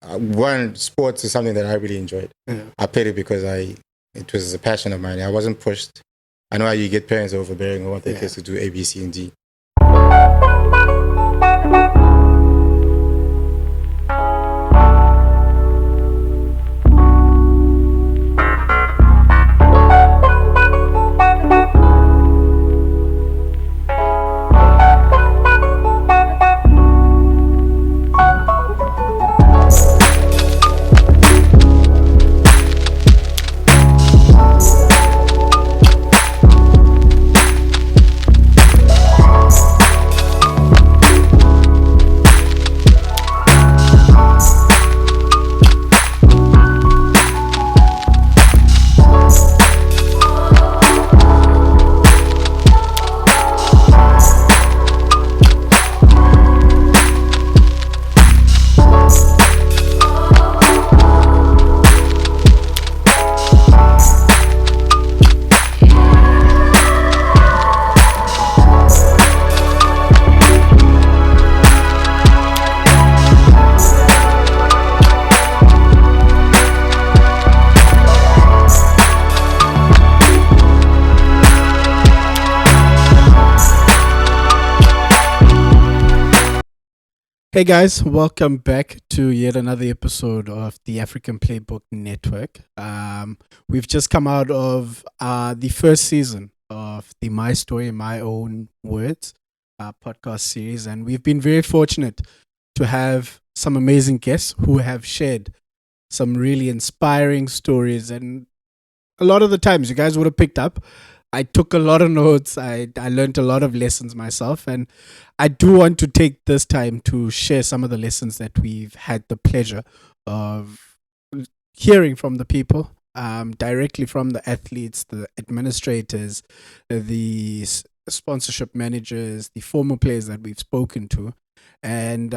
one, sports is something that I really enjoyed. Yeah. I played it because it was a passion of mine. I wasn't pushed. I know how you get parents overbearing and want their kids to do A, B, C, and D. Hey guys, welcome back to yet another episode of the African Playbook Network. We've just come out of the first season of the My Story, My Own Words podcast series, and we've been very fortunate to have some amazing guests who have shared some really inspiring stories. And a lot of the times, you guys would have picked up, I took a lot of notes. I learned a lot of lessons myself, and I do want to take this time to share some of the lessons that we've had the pleasure of hearing from the people, directly from the athletes, the administrators, the sponsorship managers, the former players that we've spoken to. And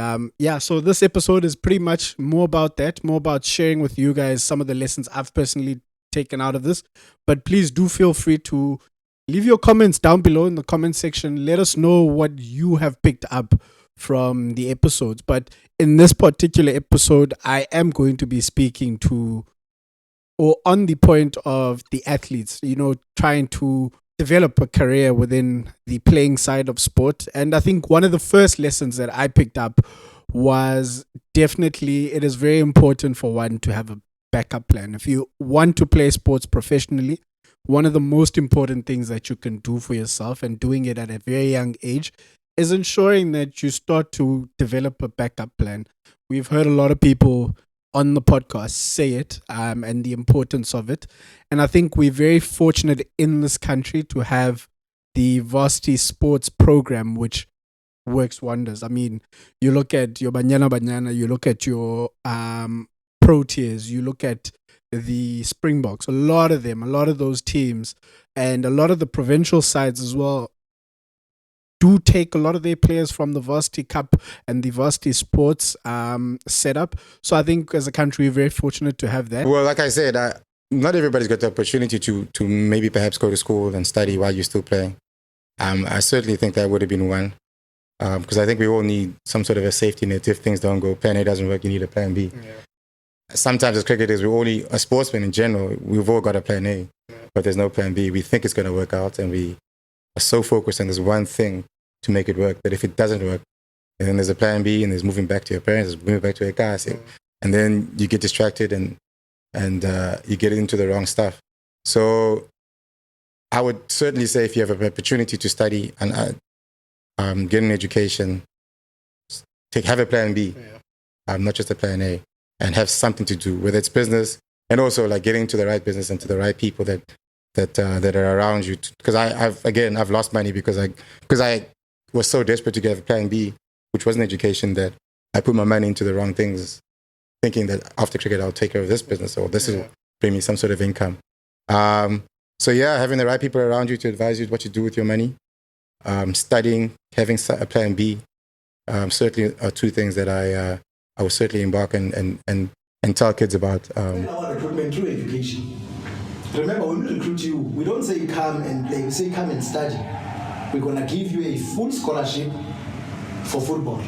so this episode is pretty much more about that, more about sharing with you guys some of the lessons I've personally taken out of this. But please do feel free to leave your comments down below in the comment section. Let us know what you have picked up from the episodes. But in this particular episode, I am going to be speaking to, or on the point of the athletes, trying to develop a career within the playing side of sport. And I think one of the first lessons that I picked up was definitely it is very important for one to have a backup plan. If you want to play sports professionally, one of the most important things that you can do for yourself, and doing it at a very young age, is ensuring that you start to develop a backup plan. We've heard a lot of people on the podcast say it, and the importance of it. And I think we're very fortunate in this country to have the varsity sports program, which works wonders. I mean, you look at your Banyana, you look at your Proteas, you look at the Springboks, a lot of those teams, and a lot of the provincial sides as well, do take a lot of their players from the varsity cup and the varsity sports setup. So I think as a country, we're very fortunate to have that. Well, like I said, not everybody's got the opportunity to maybe perhaps go to school and study while you're still playing. I certainly think that would have been one, because I think we all need some sort of a safety net. If things don't go, plan A doesn't work, you need a plan B. Yeah. Sometimes as cricketers, a sportsman in general, we've all got a plan A, but there's no plan B. We think it's going to work out, and we are so focused on this one thing to make it work that if it doesn't work, then there's a plan B, and there's moving back to your parents, there's moving back to your car, and then you get distracted and you get into the wrong stuff. So I would certainly say if you have an opportunity to study and get an education, have a plan B, not just a plan A. And have something to do, whether it's business, and also like getting to the right business and to the right people that are around you. Because I've lost money because I was so desperate to get a plan B, which was an education, that I put my money into the wrong things, thinking that after cricket I'll take care of this business, or this will bring me some sort of income. So having the right people around you to advise you what you do with your money, studying, having a plan B, certainly are two things that I will certainly embark and tell kids about. Our recruitment through education. Remember, when we recruit you, we don't say come and play. We say come and study. We're going to give you a full scholarship for football.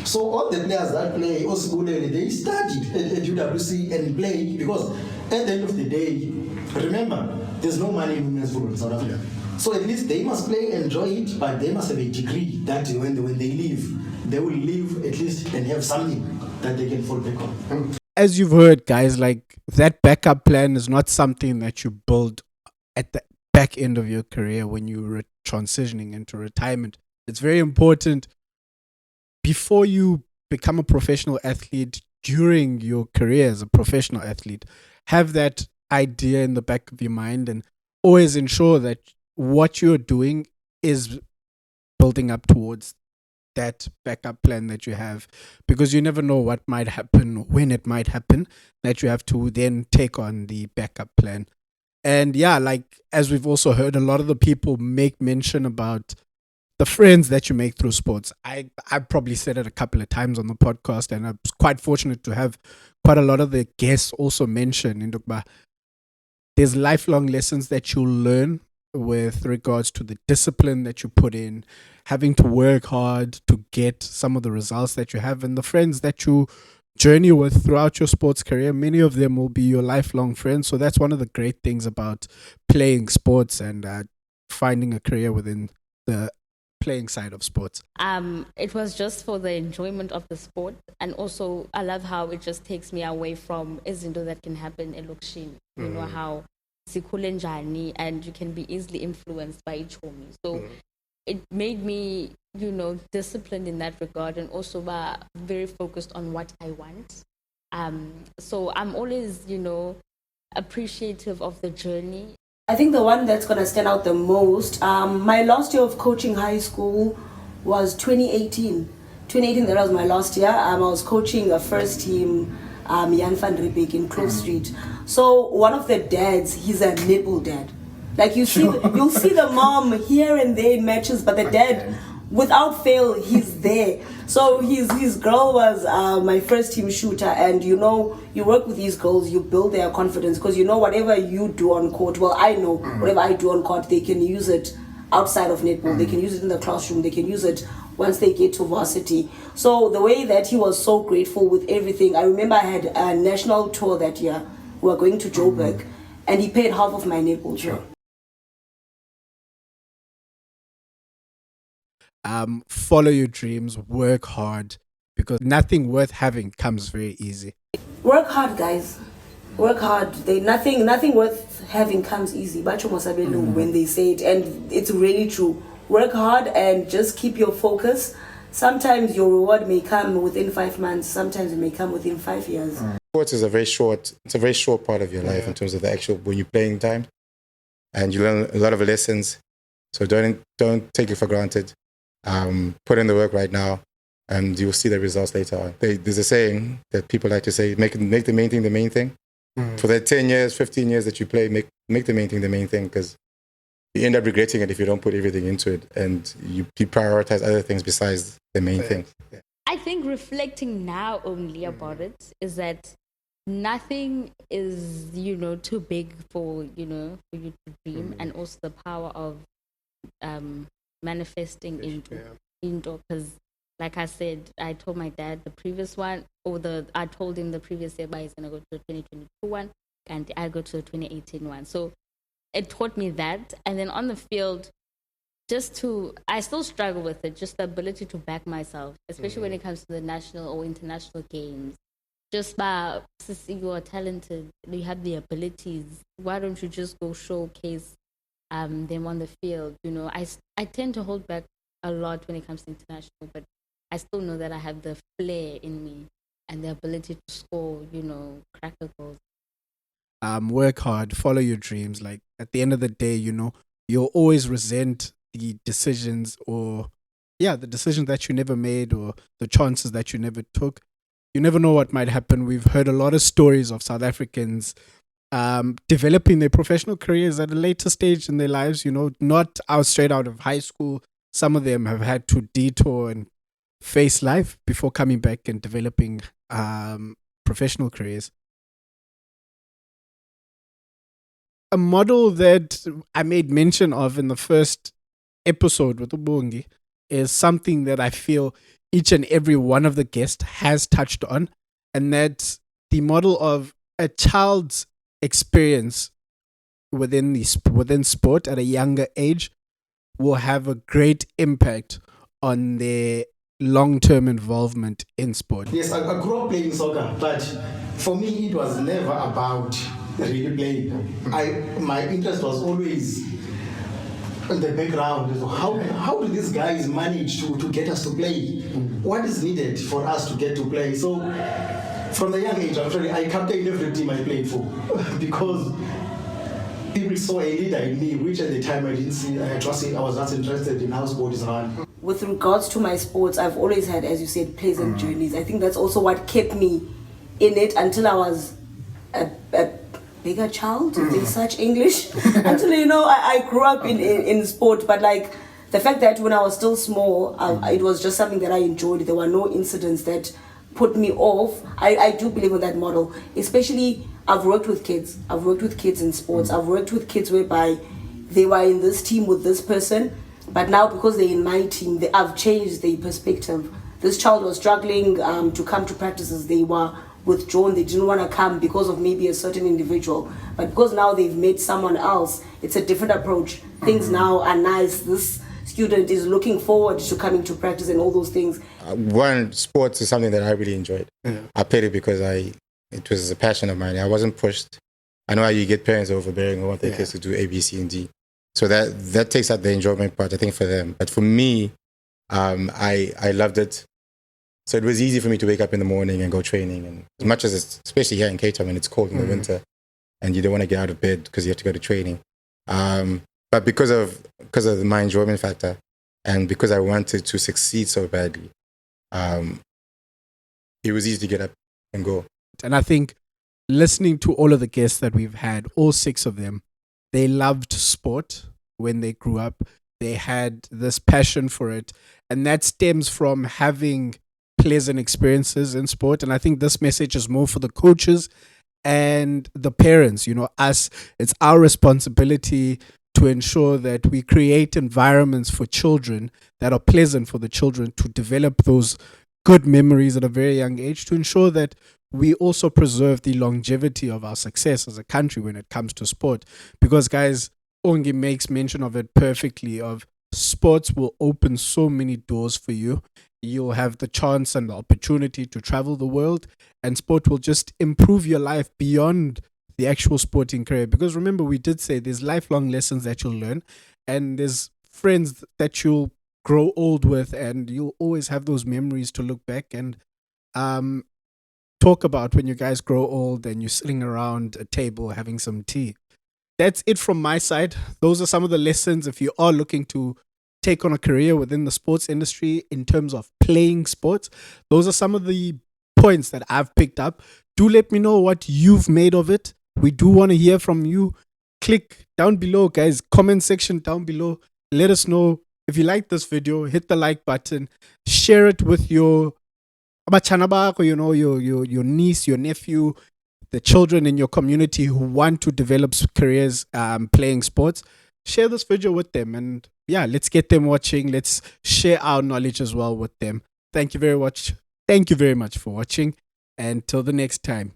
So all the players that play Osigulele, they studied at UWC and play because at the end of the day, remember, there's no money in women's football in South Africa. So at least they must play, enjoy it, but they must have a degree that when they leave, they will leave at least and have something that they can fall back on. As you've heard, guys, like that backup plan is not something that you build at the back end of your career when you're transitioning into retirement. It's very important before you become a professional athlete, during your career as a professional athlete, have that idea in the back of your mind and always ensure that what you're doing is building up towards that backup plan that you have, because you never know what might happen, when it might happen, that you have to then take on the backup plan. And yeah, like as we've also heard, a lot of the people make mention about the friends that you make through sports. I probably said it a couple of times on the podcast, and I was quite fortunate to have quite a lot of the guests also mention in Dukba. There's lifelong lessons that you'll learn with regards to the discipline that you put in, having to work hard to get some of the results that you have, and the friends that you journey with throughout your sports career. Many of them will be your lifelong friends. So that's one of the great things about playing sports and finding a career within the playing side of sports. It was just for the enjoyment of the sport, and also I love how it just takes me away from izinto that can happen elokishini. You know how sikhule njani, and you can be easily influenced by ichomi. So it made me, disciplined in that regard, and also very focused on what I want. So I'm always, appreciative of the journey. I think the one that's going to stand out the most, my last year of coaching high school was 2018. 2018, that was my last year. I was coaching a first team, Jan van Riebeek in Clove Street. So one of the dads, he's a netball dad. Like you'll see the mom here and there in matches, but the dad, without fail, he's there. So his girl was my first team shooter, and you work with these girls, you build their confidence, because whatever you do on court, well, I know whatever I do on court, they can use it outside of netball, they can use it in the classroom, they can use it once they get to varsity. So the way that he was so grateful with everything, I remember I had a national tour that year, we were going to Joburg, and he paid half of my netball tour. Follow your dreams, work hard, because nothing worth having comes very easy. Work hard, guys. Work hard. Nothing worth having comes easy. Bacho Mosabelu when they say it, and it's really true. Work hard and just keep your focus. Sometimes your reward may come within 5 months. Sometimes it may come within 5 years. Sports is a very short part of your life in terms of the actual when you're playing time, and you learn a lot of lessons. So don't take it for granted. Put in the work right now, and you'll see the results later on. There's a saying that people like to say, make the main thing the main thing. For the 10 years, 15 years that you play, make the main thing the main thing, because you end up regretting it if you don't put everything into it, and you prioritize other things besides the main thing. Yeah. I think reflecting now only about it is that nothing is, too big for you to dream, and also the power of manifesting indoor, because like I said, I told my dad the previous one, I told him the previous year, but he's gonna go to the 2022 one, and I go to the 2018 one. So it taught me that, and then on the field, I still struggle with it, just the ability to back myself, especially when it comes to the national or international games. Just since you are talented, you have the abilities, why don't you just go showcase them on the field? I tend to hold back a lot when it comes to international, but I still know that I have the flair in me and the ability to score, cracker goals. Work hard, follow your dreams. Like at the end of the day, you'll always resent the decisions the decisions that you never made, or the chances that you never took. You never know what might happen. We've heard a lot of stories of South Africans developing their professional careers at a later stage in their lives, not straight out of high school. Some of them have had to detour and face life before coming back and developing professional careers. A model that I made mention of in the first episode with Bongi is something that I feel each and every one of the guests has touched on, and that's the model of a child's experience within sport at a younger age will have a great impact on their long-term involvement in sport. Yes, I grew up playing soccer, but for me it was never about really playing. My interest was always in the background. So how do these guys manage to get us to play? What is needed for us to get to play? So from the young age, actually, I captained every team I played for because people saw a leader in me, which at the time I didn't see. I was not interested in how sport is run. With regards to my sports, I've always had, as you said, pleasant journeys. I think that's also what kept me in it until I was a bigger child, in such English. Until, I grew up in sport. But like the fact that when I was still small, it was just something that I enjoyed. There were no incidents that put me off. I do believe in that model. Especially, I've worked with kids. I've worked with kids in sports. I've worked with kids whereby they were in this team with this person. But now, because they're in my team, I've changed their perspective. This child was struggling to come to practices. They were withdrawn. They didn't want to come because of maybe a certain individual. But because now they've met someone else, it's a different approach. Things now are nice. This student is looking forward to coming to practice and all those things. One, sports is something that I really enjoyed. Yeah. I played it because it was a passion of mine. I wasn't pushed. I know how you get parents overbearing who want their kids to do A, B, C, and D. So that takes out the enjoyment part, I think, for them. But for me, I loved it. So it was easy for me to wake up in the morning and go training. And as much as it's, especially here in Cape Town when it's cold in the winter and you don't want to get out of bed because you have to go to training. But because of my enjoyment factor and because I wanted to succeed so badly, it was easy to get up and go. And I think listening to all of the guests that we've had, all 6 of them, they loved sport when they grew up. They had this passion for it. And that stems from having pleasant experiences in sport. And I think this message is more for the coaches and the parents. Us, it's our responsibility to ensure that we create environments for children that are pleasant for the children to develop those good memories at a very young age, to ensure that we also preserve the longevity of our success as a country when it comes to sport. Because, guys, Ongi makes mention of it perfectly, of sports will open so many doors for you. You'll have the chance and the opportunity to travel the world, and sport will just improve your life beyond the actual sporting career. Because remember, we did say there's lifelong lessons that you'll learn, and there's friends that you'll grow old with, and you'll always have those memories to look back and talk about when you guys grow old and you're sitting around a table having some tea. That's it from my side. Those are some of the lessons if you are looking to take on a career within the sports industry in terms of playing sports. Those are some of the points that I've picked up. Do let me know what you've made of it. We do want to hear from you. Click down below, guys. Comment section down below. Let us know if you like this video. Hit the like button. Share it with your your niece, your nephew, the children in your community who want to develop careers playing sports. Share this video with them, and let's get them watching. Let's share our knowledge as well with them. Thank you very much. Thank you very much for watching. Until the next time.